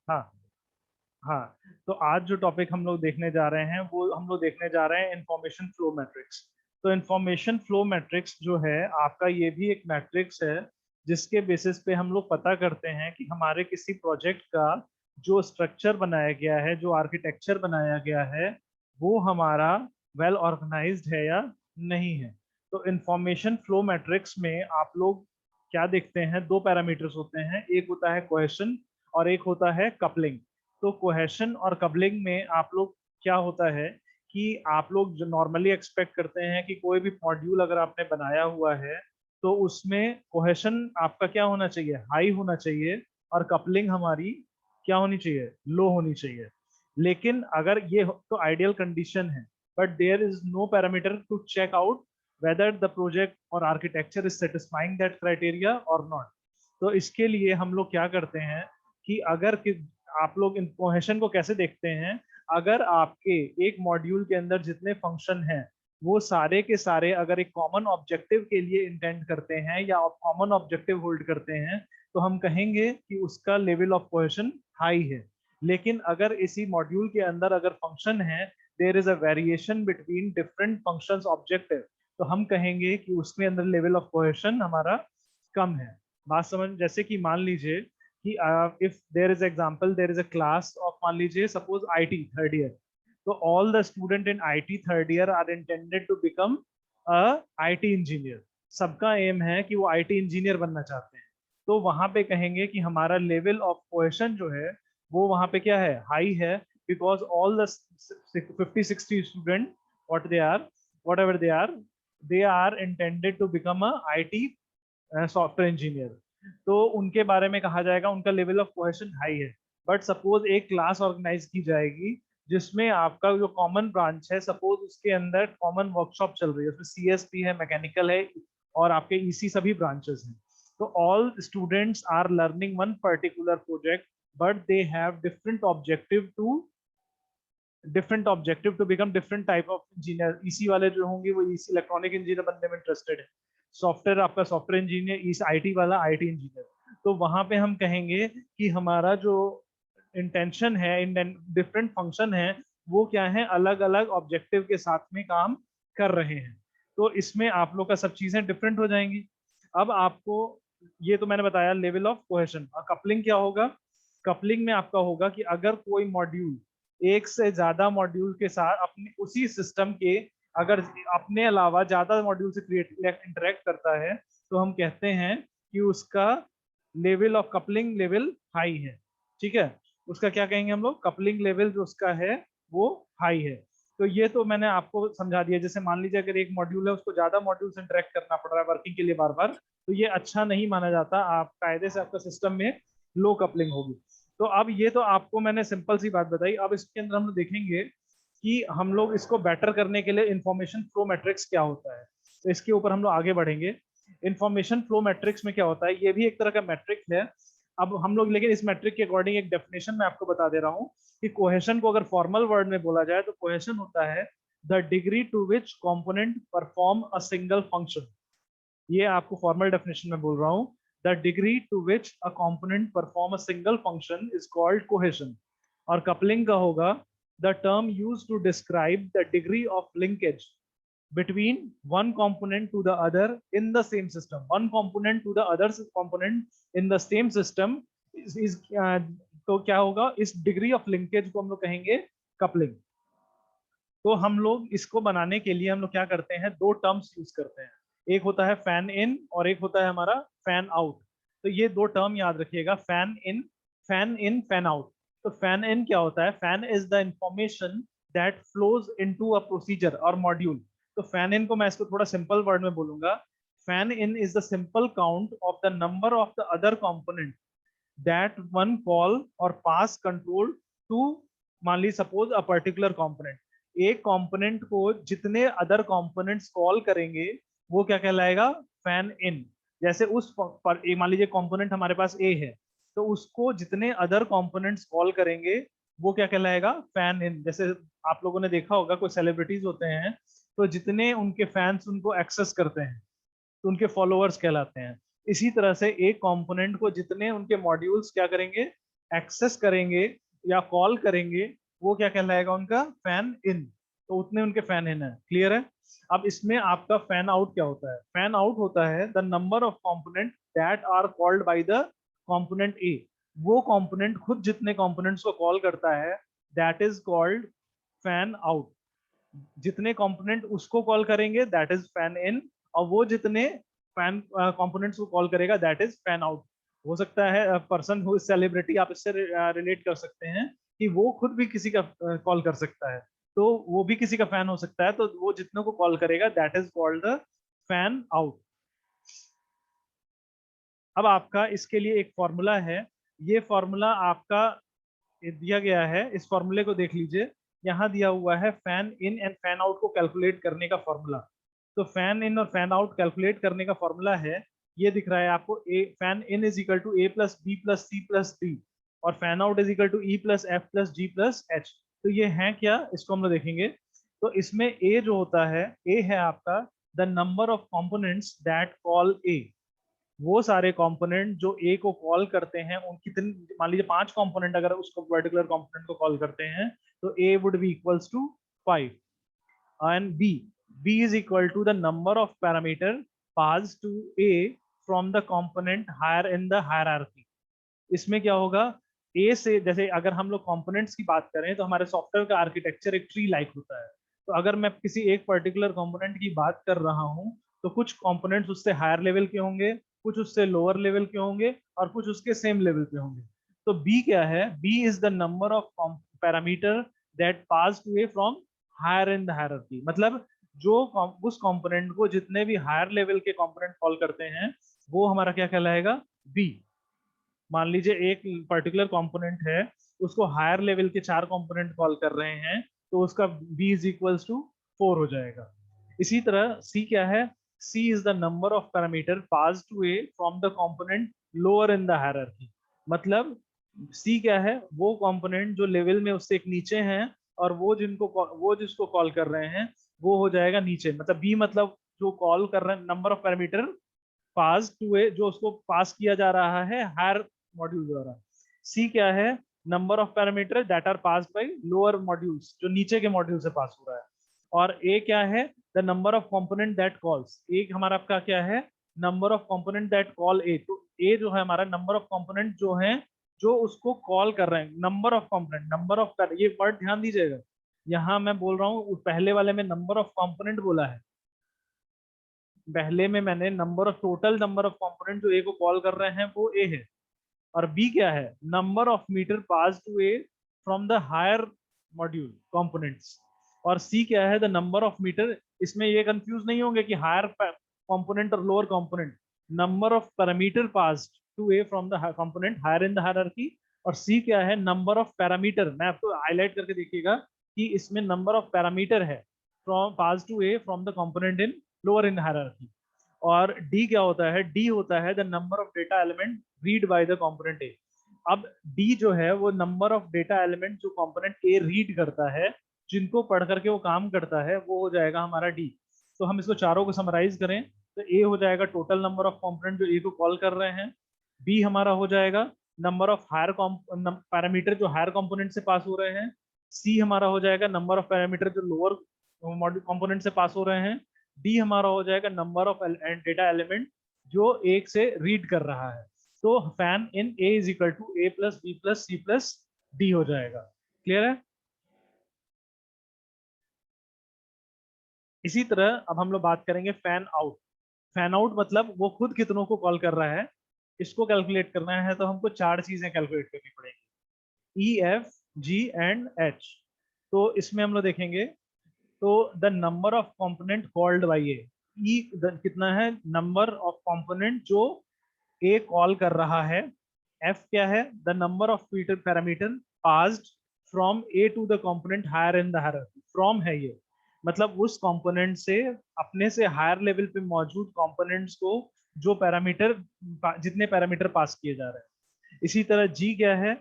हाँ हाँ। तो आज जो टॉपिक हम लोग देखने जा रहे हैं वो हम लोग देखने जा रहे हैं इंफॉर्मेशन फ्लो मैट्रिक्स। तो इंफॉर्मेशन फ्लो मैट्रिक्स जो है आपका, ये भी एक मैट्रिक्स है जिसके बेसिस पे हम लोग पता करते हैं कि हमारे किसी प्रोजेक्ट का जो स्ट्रक्चर बनाया गया है, जो आर्किटेक्चर बनाया गया है, वो हमारा वेल ऑर्गेनाइज्ड है या नहीं है। तो इंफॉर्मेशन फ्लो मैट्रिक्स में आप लोग क्या देखते हैं, दो पैरामीटर्स होते हैं, एक होता है कोहेशन और एक होता है कपलिंग। तो कोहेशन और कपलिंग में आप लोग क्या होता है कि आप लोग जो नॉर्मली एक्सपेक्ट करते हैं कि कोई भी मॉड्यूल अगर आपने बनाया हुआ है तो उसमें कोहेशन आपका क्या होना चाहिए, हाई होना चाहिए, और कपलिंग हमारी क्या होनी चाहिए, लो होनी चाहिए। लेकिन अगर ये तो आइडियल कंडीशन है, but there is no parameter to check out whether the project or architecture is satisfying that criteria or not। तो इसके लिए हम लोग क्या करते हैं कि अगर आप लोग इन कोहेशन को कैसे देखते हैं, अगर आपके एक मॉड्यूल के अंदर जितने फंक्शन हैं वो सारे के सारे अगर एक कॉमन ऑब्जेक्टिव के लिए इंटेंड करते हैं या कॉमन ऑब्जेक्टिव होल्ड करते हैं, तो हम कहेंगे कि उसका लेवल ऑफ कोहेशन हाई है। लेकिन अगर इसी मॉड्यूल के अंदर अगर फंक्शन है, there is a variation between different functions objective, तो हम कहेंगे कि उसमें अंदर लेवल ऑफ कोहेशन हमारा कम है। बात समझ, जैसे कि मान लीजिए कि if there is example, there is a class of, मान लीजिए सपोज आईटी थर्ड ईयर, तो all the student in IT third year are intended to become a IT engineer. सबका एम है कि वो आईटी इंजीनियर बनना चाहते हैं। तो वहां पे कहेंगे कि हमारा लेवल ऑफ कोहेशन जो है वो वहां पे क्या है, हाई है, because all the 50-60 student, what they are, whatever they are intended to become a IT software engineer. तो उनके बारे में कहा जाएगा उनका लेवल ऑफ कोहेशन हाई है। बट सपोज एक क्लास ऑर्गेनाइज की जाएगी जिसमें आपका जो कॉमन ब्रांच है, सपोज उसके अंदर कॉमन वर्कशॉप चल रही है, उसमें सीएसपी है, मैकेनिकल है, और आपके ईसी सभी ब्रांचेस हैं। तो all students are learning one particular project, but they have different objective to become different type of engineer. EC वाले जो होंगे वो ईसी इलेक्ट्रॉनिक इंजीनियर बनने में इंटरेस्टेड है, सॉफ्टवेयर आपका सॉफ्टवेयर इंजीनियर, इस आईटी वाला आईटी इंजीनियर। तो वहां पे हम कहेंगे कि हमारा जो इंटेंशन है, इन डिफरेंट फंक्शन है, वो क्या है, अलग अलग ऑब्जेक्टिव के साथ में काम कर रहे हैं। तो इसमें आप लोग का सब चीजें डिफरेंट हो जाएंगी। अब आपको ये तो मैंने बताया लेवल ऑफ कोहेशन। और कपलिंग क्या होगा, कपलिंग में आपका होगा कि अगर कोई मॉड्यूल एक से ज्यादा मॉड्यूल के साथ अपने उसी सिस्टम के, अगर अपने अलावा ज्यादा मॉड्यूल से क्रिएट इंटरेक्ट करता है, तो हम कहते हैं कि उसका level of coupling level high है। ठीक है, उसका क्या कहेंगे हम लोग, कपलिंग लेवल जो उसका है वो हाई है। तो ये तो मैंने आपको समझा दिया। जैसे मान लीजिए अगर एक मॉड्यूल है उसको ज्यादा मॉड्यूल से इंटरेक्ट करना पड़ रहा है वर्किंग के लिए बार बार, तो ये अच्छा नहीं माना जाता, आप कायदे से आपका सिस्टम में लो कपलिंग होगी। तो अब ये तो आपको मैंने सिंपल सी बात बताई। अब इसके अंदर हम लोग देखेंगे कि हम लोग इसको बेटर करने के लिए इंफॉर्मेशन फ्लो मैट्रिक्स क्या होता है, तो इसके ऊपर हम लोग आगे बढ़ेंगे। इंफॉर्मेशन फ्लो मैट्रिक्स में क्या होता है, ये भी एक तरह का मैट्रिक है। अब हम लोग लेकिन इस मैट्रिक के अकॉर्डिंग एक डेफिनेशन मैं आपको बता दे रहा हूँ कि कोहेशन को अगर फॉर्मल वर्ड में बोला जाए तो कोहेशन होता है the degree to which component perform a single function. ये आपको फॉर्मल डेफिनेशन में बोल रहा हूँ। The degree to which a component perform a single function is called cohesion. और कपलिंग का होगा the term use to describe the degree of linkage between one component to the other in the same system, one component to the other component in the same system is तो क्या होगा, इस degree of linkage को हम लोग कहेंगे coupling. तो हम लोग इसको बनाने के लिए हम लोग क्या करते हैं, दो टर्म्स यूज करते हैं, एक होता है फैन इन और एक होता है हमारा फैन आउट। तो ये दो टर्म याद रखिएगा, फैन इन फैन आउट। तो फैन इन क्या होता है, fan is the information that flows into a procedure और मॉड्यूल। तो फैन इन को मैं इसको थोड़ा सिंपल वर्ड में बोलूंगा, fan in is the simple count of the number of the other component that one call और पास कंट्रोल टू, मान ली सपोज अ पर्टिकुलर कंपोनेंट। एक कंपोनेंट को जितने अदर कंपोनेंट्स कॉल करेंगे वो क्या कहलाएगा, फैन इन। जैसे उस पर मान लीजिए कंपोनेंट हमारे पास ए है, तो उसको जितने अदर कंपोनेंट्स कॉल करेंगे वो क्या कहलाएगा, फैन इन। जैसे आप लोगों ने देखा होगा कोई सेलिब्रिटीज होते हैं, तो जितने उनके फैंस उनको एक्सेस करते हैं तो उनके फॉलोअर्स कहलाते हैं। इसी तरह से एक कंपोनेंट को जितने उनके मॉड्यूल्स क्या करेंगे, एक्सेस करेंगे या कॉल करेंगे वो क्या कहलाएगा, उनका फैन इन। तो उतने उनके फैन इन है। क्लियर है? अब इसमें आपका फैन आउट क्या होता है? फैन आउट होता है the number of component that are called by the component A. वो कंपोनेंट खुद जितने कंपोनेंट्स को कॉल करता है that is called fan out. जितने कंपोनेंट उसको कॉल करेंगे दैट इज फैन इन, और वो जितने फैन कंपोनेंट्स को कॉल करेगा दैट इज फैन आउट। हो सकता है पर्सन हु सेलिब्रिटी, आप इससे रिलेट कर सकते हैं कि वो खुद भी किसी का कॉल कर सकता है, तो वो भी किसी का फैन हो सकता है, तो वो जितनों को कॉल करेगा that is called the fan out. अब आपका इसके लिए एक फॉर्मूला है। ये फॉर्मूला आपका दिया गया है, इस फॉर्मूले को देख लीजिए। यहाँ दिया हुआ है fan in and fan out को कैलकुलेट करने का फॉर्मूला। तो फैन इन और फैन आउट कैलकुलेट करने का फॉर्मूला है, ये दिख रहा है आपको। A fan in is equal to A plus B plus C plus D, और fan out is equal to E plus F plus G plus H. तो ये है क्या, इसको हम लोग देखेंगे। तो इसमें ए जो होता है, ए है आपका the number of components that call A. वो सारे कंपोनेंट जो ए को कॉल करते हैं, उन कितने, मान लीजिए 5 कंपोनेंट अगर उसको पर्टिकुलर कंपोनेंट को कॉल करते हैं, तो A would be equals to 5। And B is equal to the number of parameter pass to A from the component higher in the hierarchy. इसमें क्या होगा, ए से, जैसे अगर हम लोग कंपोनेंट्स की बात करें तो हमारे सॉफ्टवेयर का आर्किटेक्चर एक ट्री लाइक होता है। तो अगर मैं किसी एक पर्टिकुलर कंपोनेंट की बात कर रहा हूं, तो कुछ कंपोनेंट्स उससे हायर लेवल के होंगे, कुछ उससे लोअर लेवल के होंगे, और कुछ उसके सेम लेवल पे होंगे। तो बी क्या है, B is the number of parameter that pass to A from higher in the hierarchy. मतलब जो उस कंपोनेंट को जितने भी हायर लेवल के कंपोनेंट कॉल करते हैं, वो हमारा क्या कहलाएगा, बी। मान लीजिए एक पर्टिकुलर कंपोनेंट है, उसको हायर लेवल के 4 कंपोनेंट कॉल कर रहे हैं, तो उसका b इज इक्वल्स टू 4 हो जाएगा। इसी तरह c क्या है, c is the number of parameter pass to a from the component lower in the hierarchy. मतलब c क्या है, वो कंपोनेंट जो लेवल में उससे एक नीचे हैं, और वो जिसको कॉल कर रहे हैं वो हो जाएगा नीचे। मतलब b मतलब जो कॉल कर रहे हैं, number of parameter pass to A, जो उसको पास किया जा रहा है हायर मॉड्यूल द्वारा। सी क्या है, number of parameter that are pass by lower modules, जो नीचे के मॉड्यूल से पास हो रहा है। और ए क्या है, the number of component that calls. A हमारा आपका क्या है, number of component that call A. तो ए जो है हमारा नंबर ऑफ कंपोनेंट जो है, जो उसको कॉल कर रहे हैं, number of component, number of, ये वर्ड ध्यान दीजिएगा। यहाँ मैं बोल रहा हूँ, पहले वाले में नंबर ऑफ कंपोनेंट बोला है, पहले में मैंने number of, total number of component जो ए को कॉल कर रहे हैं वो ए है। और बी क्या है, number of meter pass to A from the higher module components. और सी क्या है, द नंबर ऑफ मीटर। इसमें ये कंफ्यूज नहीं होंगे कि हायर कंपोनेंट और lower component. Number of parameter pass to A from the component higher in the hierarchy. और सी क्या है, नंबर ऑफ पैरामीटर। मैं आपको हाईलाइट करके देखिएगा कि इसमें नंबर ऑफ पैरामीटर है from pass to A from the component in lower in hierarchy. और डी क्या होता है, डी होता है the number of data element read by the component A. अब डी जो है वो नंबर ऑफ डेटा एलिमेंट जो कंपोनेंट ए रीड करता है, जिनको पढ़ करके वो काम करता है, वो हो जाएगा हमारा डी। तो हम इसको चारों को समराइज करें तो ए हो जाएगा टोटल नंबर ऑफ कंपोनेंट जो ए को कॉल कर रहे हैं। बी हमारा हो जाएगा नंबर ऑफ हायर पैरामीटर जो हायर कंपोनेंट से पास हो रहे हैं। सी हमारा हो जाएगा नंबर ऑफ पैरामीटर जो लोअर कंपोनेंट से पास हो रहे हैं। डी हमारा हो जाएगा नंबर ऑफ डेटा एलिमेंट जो एक से रीड कर रहा है। तो fan in A is equal to A plus B plus C plus D हो जाएगा। क्लियर है? इसी तरह अब हम लोग बात करेंगे फैन आउट। फैन आउट मतलब वो खुद कितनों को कॉल कर रहा है। इसको कैलकुलेट करना है तो हमको 4 चीजें कैलकुलेट करनी पड़ेंगी, E F G and H. तो इसमें हम लोग देखेंगे, तो the number of component called by A. E कितना है, नंबर ऑफ कंपोनेंट जो ए कॉल कर रहा है। एफ क्या है, the number of parameter passed from A to the component higher in the hierarchy. From है ये, मतलब उस कंपोनेंट से, अपने से हायर लेवल पे मौजूद कंपोनेंट्स को जो पैरामीटर, जितने पैरामीटर पास किए जा रहे हैं। इसी तरह जी क्या है,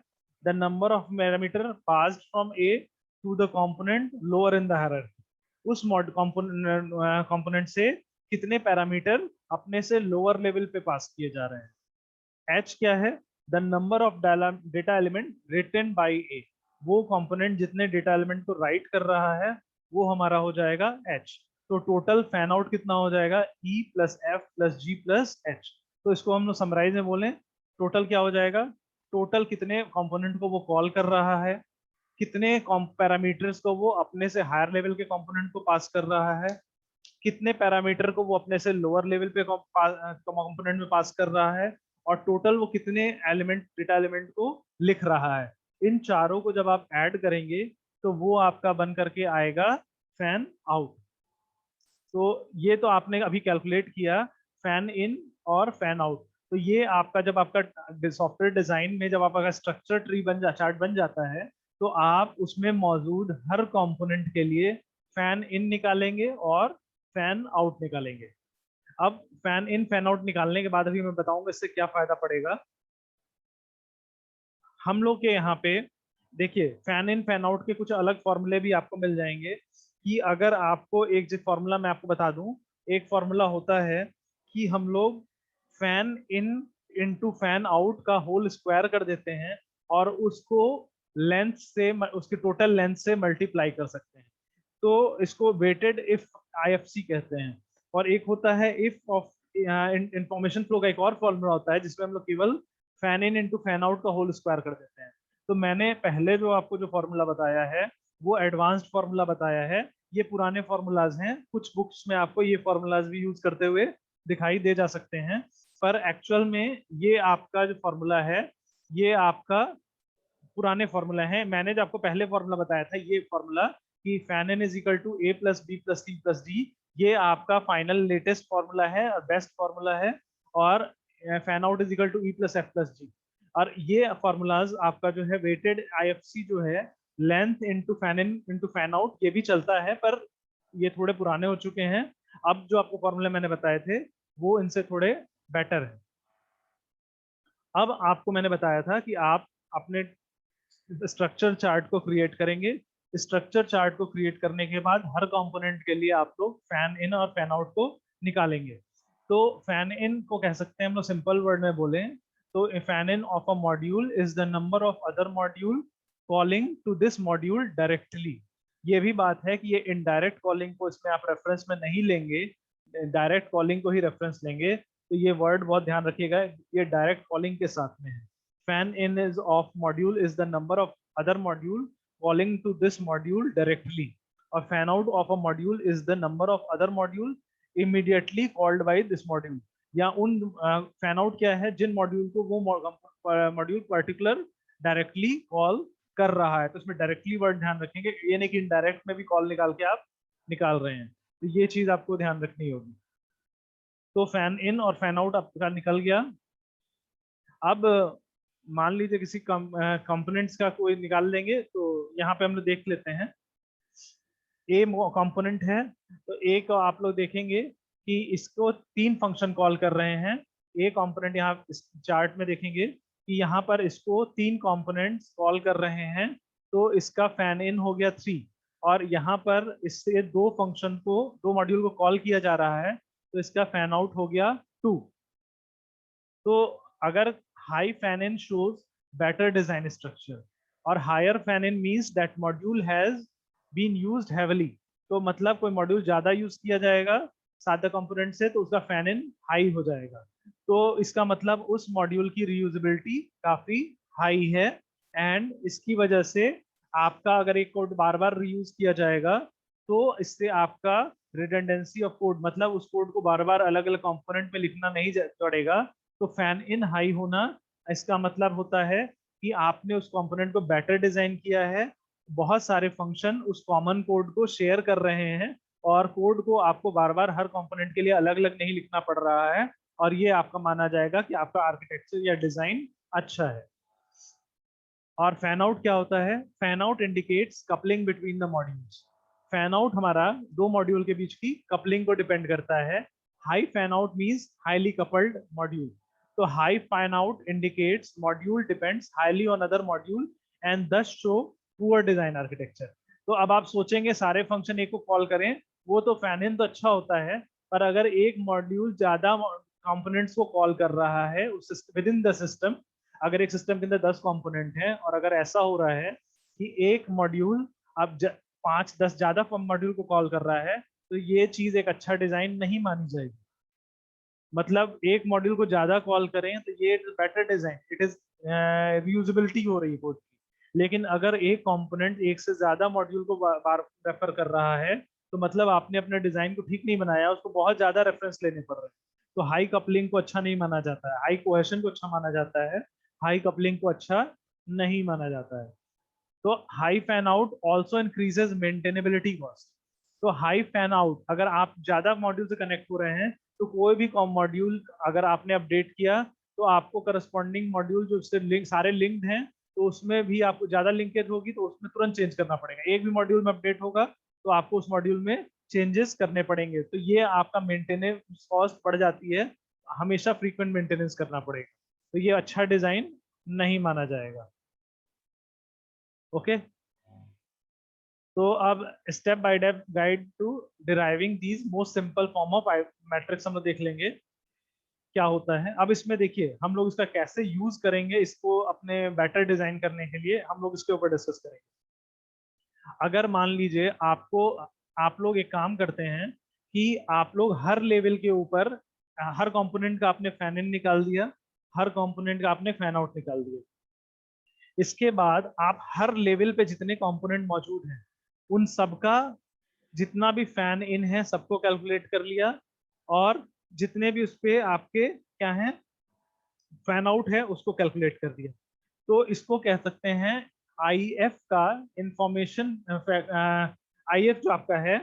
the number of parameter passed from A to the component lower in the hierarchy. उस कंपोनेंट से कितने पैरामीटर अपने से लोअर लेवल पे पास किए जा रहे हैं। एच क्या है, the number of data element written by A, वो कंपोनेंट जितने डेटा एलिमेंट को राइट कर रहा है वो हमारा हो जाएगा h। तो टोटल फैन आउट कितना हो जाएगा, e plus F plus G plus H. तो इसको हम लोग समराइज में बोलें, टोटल क्या हो जाएगा, टोटल कितने कंपोनेंट को वो कॉल कर रहा है, कितने पैरामीटर्स को वो अपने से हायर लेवल के कंपोनेंट को पास कर रहा है, कितने पैरामीटर को वो अपने से लोअर लेवल पे कंपोनेंट में पास कर रहा है, और टोटल वो कितने एलिमेंट डेटा एलिमेंट को लिख रहा है। इन चारों को जब आप ऐड करेंगे तो वो आपका बन करके आएगा फैन आउट। तो ये तो आपने अभी कैलकुलेट किया फैन इन और फैन आउट। तो ये आपका जब आपका सॉफ्टवेयर डिजाइन में जब आपका स्ट्रक्चर ट्री चार्ट बन जाता है तो आप उसमें मौजूद हर कंपोनेंट के लिए फैन इन निकालेंगे और फैन आउट निकालेंगे। अब फैन इन फैन आउट निकालने के बाद अभी मैं बताऊंगा इससे क्या फायदा पड़ेगा। हम लोग के यहाँ पे देखिए फैन इन फैन आउट के कुछ अलग फॉर्मूले भी आपको मिल जाएंगे कि अगर आपको एक जो फॉर्मूला मैं आपको बता दूं, एक फॉर्मूला होता है कि हम लोग fan in into fan out का होल स्क्वायर कर देते हैं और उसको लेंथ से उसके टोटल लेंथ से मल्टीप्लाई कर सकते हैं। तो इसको वेटेड इफ आईएफसी कहते हैं। और एक होता है इफ ऑफ इंफॉर्मेशन फ्लो का एक और फॉर्मूला होता है जिसमें हम लोग केवल fan in into fan out का होल स्क्वायर कर देते हैं। तो मैंने पहले जो आपको जो फॉर्मूला बताया है वो एडवांस्ड फॉर्मूला बताया है। ये पुराने फॉर्मूलाज हैं, कुछ बुक्स में आपको ये फॉर्मूलाज भी यूज करते हुए दिखाई दे जा सकते हैं, पर एक्चुअल में ये आपका जो फॉर्मूला है ये आपका पुराने फॉर्मूला है। मैंने जो आपको पहले फॉर्मूला बताया था ये फॉर्मूला कि fan in is equal to A plus B plus C plus D, ये आपका फाइनल लेटेस्ट फॉर्मूला है और बेस्ट फॉर्मूला है। और fan out is equal to E plus F plus G. और ये फॉर्मूलाज आपका जो है वेटेड आईएफसी जो है length into fan in into fan out ये भी चलता है, पर ये थोड़े पुराने हो चुके हैं। अब जो आपको फॉर्मूले मैंने बताए थे वो इनसे थोड़े बेटर है। अब आपको मैंने बताया था कि आप अपने स्ट्रक्चर चार्ट को क्रिएट करेंगे। स्ट्रक्चर चार्ट को क्रिएट करने के बाद हर कंपोनेंट के लिए आप लोग फैन इन और फैन आउट को निकालेंगे। तो फैन इन को कह सकते हैं हम लोग सिंपल वर्ड में बोलें तो fan in of a module is the number of other module calling to this module directly. ये भी बात है कि ये इनडायरेक्ट कॉलिंग को इसमें आप रेफरेंस में नहीं लेंगे, डायरेक्ट कॉलिंग को ही रेफरेंस लेंगे। तो ये वर्ड बहुत ध्यान रखिएगा, ये डायरेक्ट कॉलिंग के साथ में है। fan in is of module is the number of other module calling to this module directly, or fan out of a module is the number of other module immediately called by this module। या उन fan out क्या है, जिन module को वो module particular directly call कर रहा है। तो इसमें डायरेक्टली वर्ड ध्यान रखेंगे, ये नहीं कि इनडायरेक्ट में भी कॉल निकाल के आप निकाल रहे हैं। तो ये चीज आपको ध्यान रखनी होगी। तो फैन इन और फैन आउट आपका निकल गया। अब मान लीजिए किसी कंपोनेंट्स का कोई निकाल लेंगे, तो यहाँ पे हम लोग देख लेते हैं ए कंपोनेंट है। तो ए को आप लोग देखेंगे कि इसको 3 फंक्शन कॉल कर रहे हैं। ए कंपोनेंट यहाँ इस चार्ट में देखेंगे कि यहाँ पर इसको 3 कंपोनेंट्स कॉल कर रहे हैं। तो इसका फैन इन हो गया 3, और यहाँ पर इससे 2 फंक्शन को 2 मॉड्यूल को कॉल किया जा रहा है, तो इसका फैन आउट हो गया 2। तो अगर high fan in shows better design structure और higher fan in means that module has been used heavily। तो मतलब कोई मॉड्यूल ज्यादा यूज किया जाएगा सादा कंपोनेंट से तो उसका फैन इन हाई हो जाएगा। तो इसका मतलब उस मॉड्यूल की रीयूजेबिलिटी काफी हाई है, एंड इसकी वजह से आपका अगर एक कोड बार बार रीयूज किया जाएगा तो इससे आपका रिडंडेंसी ऑफ कोड, मतलब उस कोड को बार बार अलग अलग कंपोनेंट में लिखना नहीं पड़ेगा। तो फैन इन हाई होना इसका मतलब होता है कि आपने उस कंपोनेंट को बेटर डिजाइन किया है, बहुत सारे फंक्शन उस कॉमन कोड को शेयर कर रहे हैं और कोड को आपको बार बार हर कंपोनेंट के लिए अलग अलग नहीं लिखना पड़ रहा है, और ये आपका माना जाएगा कि आपका आर्किटेक्चर या डिजाइन अच्छा है। और फैन आउट क्या होता है, fan out indicates coupling between the modules. Fan out हमारा 2 मॉड्यूल के बीच की कपलिंग को डिपेंड करता है। High fan out means highly coupled module. तो high fan out indicates module depends highly on other module and this show poor design architecture. तो अब आप सोचेंगे सारे फंक्शन एक को कॉल करें, वो तो फैन इन तो अच्छा होता है, पर अगर एक मॉड्यूल ज्यादा कंपोनेंट्स को कॉल कर रहा है उस विद इन द सिस्टम, अगर एक सिस्टम के अंदर 10 कंपोनेंट हैं और अगर ऐसा हो रहा है कि एक मॉड्यूल अब 5-10 ज्यादा मॉड्यूल को कॉल कर रहा है, तो ये चीज एक अच्छा डिजाइन नहीं मानी जाएगी। मतलब एक मॉड्यूल को ज्यादा कॉल करें तो ये better design, it is reusability हो रही है कोड की। लेकिन अगर एक कंपोनेंट एक से ज्यादा मॉड्यूल को बार रेफर कर रहा है, तो मतलब आपने अपने डिजाइन को ठीक नहीं बनाया, उसको बहुत ज्यादा रेफरेंस लेने पड़ रहे हैं। तो हाई कपलिंग को अच्छा नहीं माना जाता है, हाई कोहेशन को अच्छा माना जाता है, हाई कपलिंग को अच्छा नहीं माना जाता है। तो high fan out also increases maintainability cost. तो हाई फैन आउट, अगर आप ज्यादा मॉड्यूल से कनेक्ट हो रहे हैं, तो कोई भी मॉड्यूल अगर आपने अपडेट किया, तो आपको करस्पॉन्डिंग मॉड्यूल जो उससे लिंक सारे लिंक्ड हैं, तो उसमें भी आपको ज्यादा लिंकेज होगी, तो उसमें तुरंत चेंज करना पड़ेगा। एक भी मॉड्यूल में अपडेट होगा तो आपको उस मॉड्यूल में चेंजेस करने पड़ेंगे, तो ये आपका मेंटेनेंस कॉस्ट बढ़ जाती है, हमेशा फ्रीक्वेंट मेंटेनेंस करना पड़ेगा। तो ये अच्छा डिजाइन नहीं माना जाएगा। ओके, तो अब step by step guide to deriving these most simple form of matrix हम लोग देख लेंगे क्या होता है। अब इसमें देखिए हम लोग इसका कैसे यूज करेंगे, इसको अपने बेटर डिजाइन करने के लिए हम लोग इसके ऊपर डिस्कस करेंगे। अगर मान लीजिए आपको, आप लोग एक काम करते हैं कि आप लोग हर लेवल के ऊपर हर कंपोनेंट का आपने फैन इन निकाल दिया, हर कंपोनेंट का आपने फैन आउट निकाल दिया। इसके बाद आप हर लेवल पे जितने कंपोनेंट मौजूद हैं उन सबका जितना भी फैन इन है सबको कैलकुलेट कर लिया, और जितने भी उस पे आपके क्या है फैन आउट है उसको कैलकुलेट कर दिया। तो इसको कह सकते हैं आईएफ का इंफॉर्मेशन, आईएफ जो आपका है,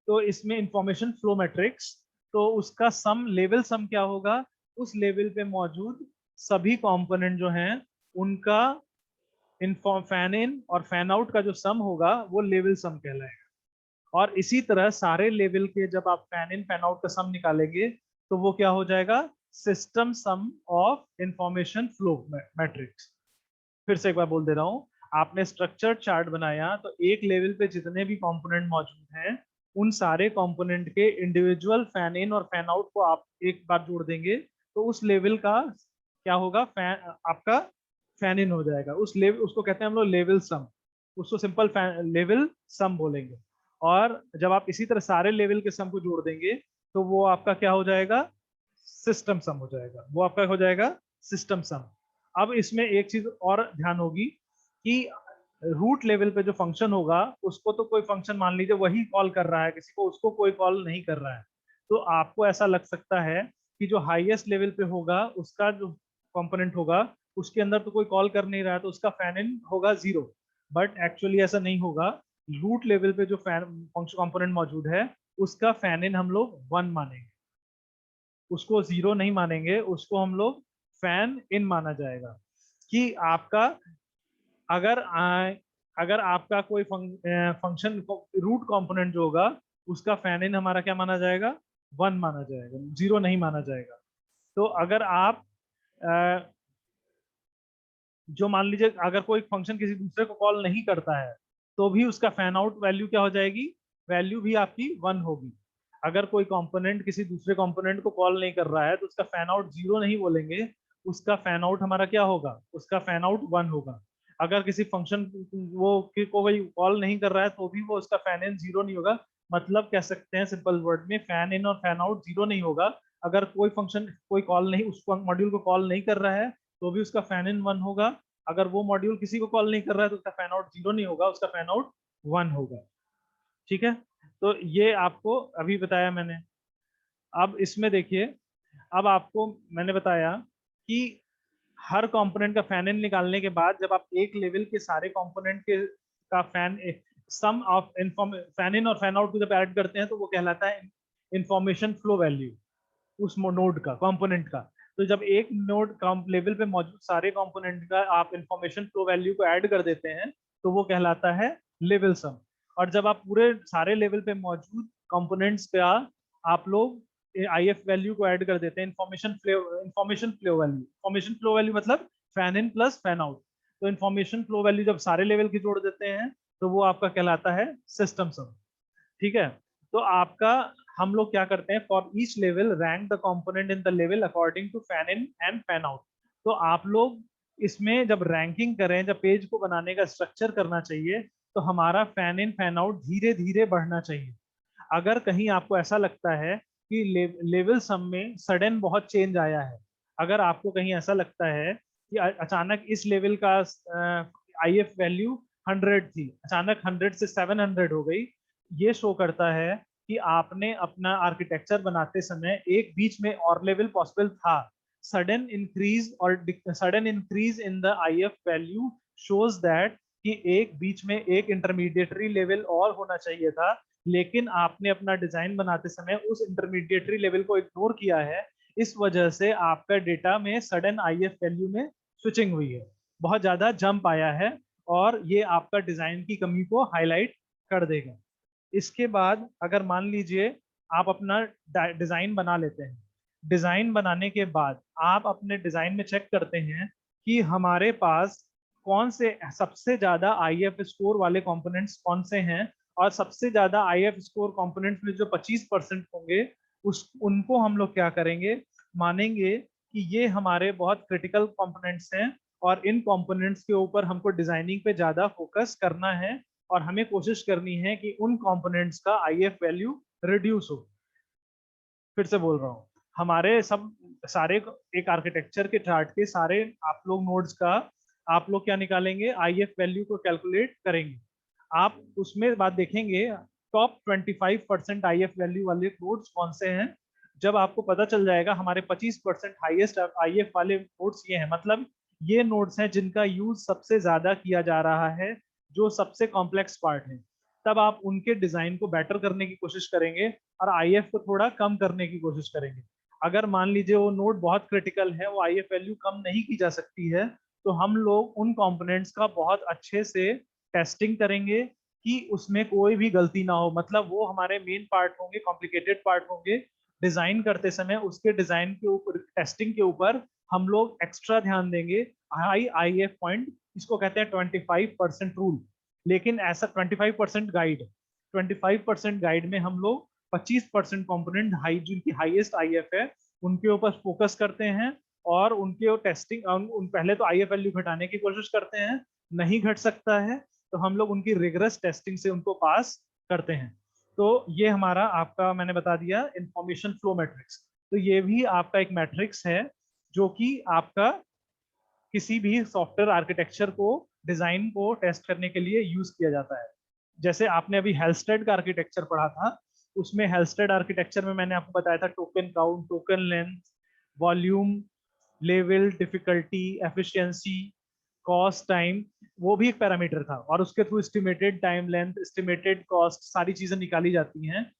तो इसमें इंफॉर्मेशन फ्लो मैट्रिक्स। तो उसका सम, लेवल सम क्या होगा, उस लेवल पे मौजूद सभी कंपोनेंट जो हैं उनका फैन इन और फैन आउट का जो सम होगा वो लेवल सम कहलाएगा। और इसी तरह सारे लेवल के जब आप फैन इन फैन आउट का सम निकालेंगे, तो वो क्या हो जाएगा, system sum of information flow matrix. फिर से एक बार बोल दे रहा हूँ, आपने स्ट्रक्चर चार्ट बनाया, तो एक लेवल पे जितने भी कंपोनेंट मौजूद हैं उन सारे कंपोनेंट के इंडिविजुअल फैन इन और फैन आउट को आप एक बार जोड़ देंगे, तो उस लेवल का क्या होगा, फैन आपका फैन इन हो जाएगा। उस लेवल, उसको कहते हैं हम लोग लेवल सम, उसको सिंपल लेवल सम बोलेंगे। और जब आप इसी तरह सारे लेवल के सम को जोड़ देंगे, तो वो आपका क्या हो जाएगा, सिस्टम सम हो जाएगा, वो आपका हो जाएगा सिस्टम सम। अब इसमें एक चीज और ध्यान होगी कि रूट लेवल पे जो फंक्शन होगा उसको तो कोई फंक्शन मान लीजिए वही कॉल कर रहा है किसी को, उसको कोई कॉल नहीं कर रहा है। तो आपको ऐसा लग सकता है कि जो हाईएस्ट लेवल पे होगा उसका जो कंपोनेंट होगा उसके अंदर तो कोई कॉल कर नहीं रहा है, तो उसका फैन इन होगा 0। बट एक्चुअली ऐसा नहीं होगा। रूट लेवल पे जो फैन फंक्शन कंपोनेंट मौजूद है उसका फैन इन हम लोग 1 मानेंगे, उसको 0 नहीं मानेंगे, उसको हम लोग फैन इन माना जाएगा। कि आपका अगर अगर आपका कोई फंक्शन रूट कंपोनेंट जो होगा उसका फैन इन हमारा क्या माना जाएगा, 1 माना जाएगा, 0 नहीं माना जाएगा। तो अगर आप अ, जो मान लीजिए अगर कोई फंक्शन किसी दूसरे को कॉल नहीं करता है, तो भी उसका फैन आउट वैल्यू क्या हो जाएगी, वैल्यू भी आपकी 1 होगी। अगर कोई कंपोनेंट किसी दूसरे कंपोनेंट को कॉल नहीं कर रहा है, तो उसका फैन आउट 0 नहीं बोलेंगे, उसका फैन आउट हमारा क्या होगा, उसका फैन आउट 1 होगा। अगर किसी फंक्शन वो को कोई कॉल नहीं कर रहा है, तो भी वो उसका फैन इन 0 नहीं होगा। मतलब कह सकते हैं सिंपल वर्ड में, फैन इन और फैन आउट 0 नहीं होगा। अगर कोई फंक्शन कोई कॉल नहीं, उस मॉड्यूल को कॉल नहीं कर रहा है, तो भी उसका फैन इन 1 होगा। अगर वो मॉड्यूल किसी को कॉल नहीं कर रहा है, तो उसका फैन आउट 0 नहीं होगा, उसका फैन आउट 1 होगा। ठीक है, तो ये आपको अभी बताया मैंने। अब इसमें देखिए, अब आपको मैंने बताया कि हर कंपोनेंट का फैन इन निकालने के बाद जब आप एक लेवल के सारे कंपोनेंट के का fan sum of fan in और फैन आउट को जब ऐड करते हैं, तो वो कहलाता है इंफॉर्मेशन फ्लो वैल्यू उस नोड का, कंपोनेंट का। तो जब एक नोड लेवल पे मौजूद सारे कंपोनेंट का आप इंफॉर्मेशन फ्लो वैल्यू को ऐड कर देते हैं, तो वो कहलाता है लेवल सम। और जब आप पूरे सारे लेवल पे मौजूद कंपोनेंट्स का आप लोग आईएफ वैल्यू को ऐड कर देते हैं, information flow value, information flow value मतलब fan in plus fan out. तो इंफॉर्मेशन फ्लो वैल्यू जब सारे लेवल की जोड़ देते हैं, तो वो आपका कहलाता है सिस्टम सम। ठीक है, तो आपका हम लोग क्या करते हैं, for each level rank the component in the level according to fan in and fan out. तो आप लोग इसमें जब रैंकिंग करें, जब पेज को बनाने का स्ट्रक्चर करना चाहिए, तो हमारा फैन इन फैन आउट धीरे धीरे बढ़ना चाहिए। अगर कहीं आपको ऐसा लगता है कि लेवल सम में सडन बहुत चेंज आया है, अगर आपको कहीं ऐसा लगता है कि अचानक इस लेवल का आईएफ वैल्यू 100 थी, अचानक 100 से 700 हो गई, ये शो करता है कि आपने अपना आर्किटेक्चर बनाते समय एक बीच में और लेवल पॉसिबल था। Sudden increase in the if value shows that कि एक बीच में एक इंटरमीडिएटरी लेवल और होना चाहिए था, लेकिन आपने अपना डिजाइन बनाते समय उस इंटरमीडिएटरी लेवल को इग्नोर किया है। इस वजह से आपका डेटा में सडन आईएफ वैल्यू में स्विचिंग हुई है, बहुत ज्यादा जंप आया है, और ये आपका डिजाइन की कमी को हाईलाइट कर देगा। इसके बाद अगर मान लीजिए आप अपना डिजाइन बना लेते हैं, डिजाइन बनाने के बाद आप अपने डिजाइन में चेक करते हैं कि हमारे पास कौन से सबसे ज्यादा आईएफ स्कोर वाले कंपोनेंट्स कौन से हैं, और सबसे ज्यादा आईएफ स्कोर कंपोनेंट्स में जो 25% होंगे उस उनको हम लोग क्या करेंगे, मानेंगे कि ये हमारे बहुत क्रिटिकल कंपोनेंट्स हैं, और इन कंपोनेंट्स के ऊपर हमको डिजाइनिंग पे ज्यादा फोकस करना है, और हमें कोशिश करनी है कि उन कंपोनेंट्स का आईएफ वैल्यू रिड्यूस हो। फिर से बोल रहा हूँ, हमारे सब सारे एक आर्किटेक्चर के चार्ट के सारे आप लोग नोड्स का आप लोग क्या निकालेंगे, आईएफ वैल्यू को कैलकुलेट करेंगे। आप उसमें बात देखेंगे टॉप 25% आईएफ वैल्यू वाले नोड्स कौन से हैं। जब आपको पता चल जाएगा हमारे 25% हाईएस्ट आईएफ वाले नोड्स ये हैं, मतलब ये नोड्स हैं जिनका यूज सबसे ज्यादा किया जा रहा है, जो सबसे कॉम्प्लेक्स पार्ट है, तब आप उनके डिजाइन को बेटर करने की कोशिश करेंगे और आईएफ को थोड़ा कम करने की कोशिश करेंगे। अगर मान लीजिए वो नोड बहुत क्रिटिकल है, वो आईएफ वैल्यू कम नहीं की जा सकती है, तो हम लोग उन कंपोनेंट्स का बहुत अच्छे से टेस्टिंग करेंगे कि उसमें कोई भी गलती ना हो, मतलब वो हमारे मेन पार्ट होंगे, कॉम्प्लिकेटेड पार्ट होंगे। डिजाइन करते समय उसके डिजाइन के ऊपर, टेस्टिंग के ऊपर हम लोग एक्स्ट्रा ध्यान देंगे। हाई आईएफ पॉइंट, इसको कहते हैं 25% रूल। लेकिन ऐसा 25% गाइड में हम लोग 25% कंपोनेंट हाई, जिनकी हाईएस्ट आईएफ है, उनके ऊपर फोकस करते हैं, और उनके टेस्टिंग उन पहले तो आईएफ वैल्यू घटाने की कोशिश करते हैं, नहीं घट सकता है तो हम लोग उनकी रिगरस टेस्टिंग से उनको पास करते हैं। तो ये हमारा आपका मैंने बता दिया इंफॉर्मेशन फ्लो मैट्रिक्स। तो ये भी आपका एक मैट्रिक्स है जो कि आपका किसी भी सॉफ्टवेयर आर्किटेक्चर को, डिजाइन को टेस्ट करने के लिए यूज किया जाता है। जैसे आपने अभी हेल्स्टेड का आर्किटेक्चर पढ़ा था, उसमें हेल्स्टेड आर्किटेक्चर में मैंने आपको बताया था token count, token length, volume, level, difficulty, efficiency, cost, time, वो भी एक पैरामीटर था, और उसके through estimated time length, estimated cost, सारी चीजें निकाली जाती हैं।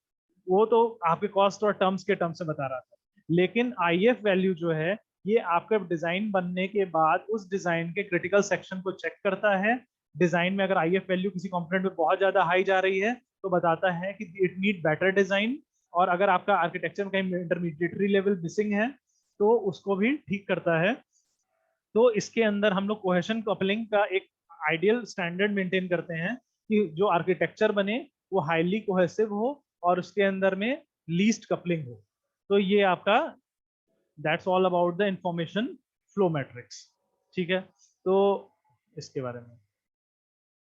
वो तो आपके कॉस्ट और टर्म्स के टर्म्स से बता रहा था। लेकिन आईएफ वैल्यू जो है, ये आपका डिजाइन बनने के बाद उस डिजाइन के क्रिटिकल सेक्शन को चेक करता है। डिजाइन में अगर आईएफ वैल्यू किसी कंपोनेंट में बहुत ज्यादा हाई जा रही है, तो बताता है कि इट नीड बेटर डिजाइन, और अगर आपका आर्किटेक्चर में कहीं इंटरमीडिएटरी लेवल मिसिंग है, तो उसको भी ठीक करता है। तो इसके अंदर हम लोग कोहेशन कपलिंग का एक आइडियल स्टैंडर्ड मेंटेन करते हैं कि जो आर्किटेक्चर बने वो हाईली कोहेसिव हो, और उसके अंदर में लीस्ट कपलिंग हो। तो ये आपका that's all about the information flow matrix. ठीक है, तो इसके बारे में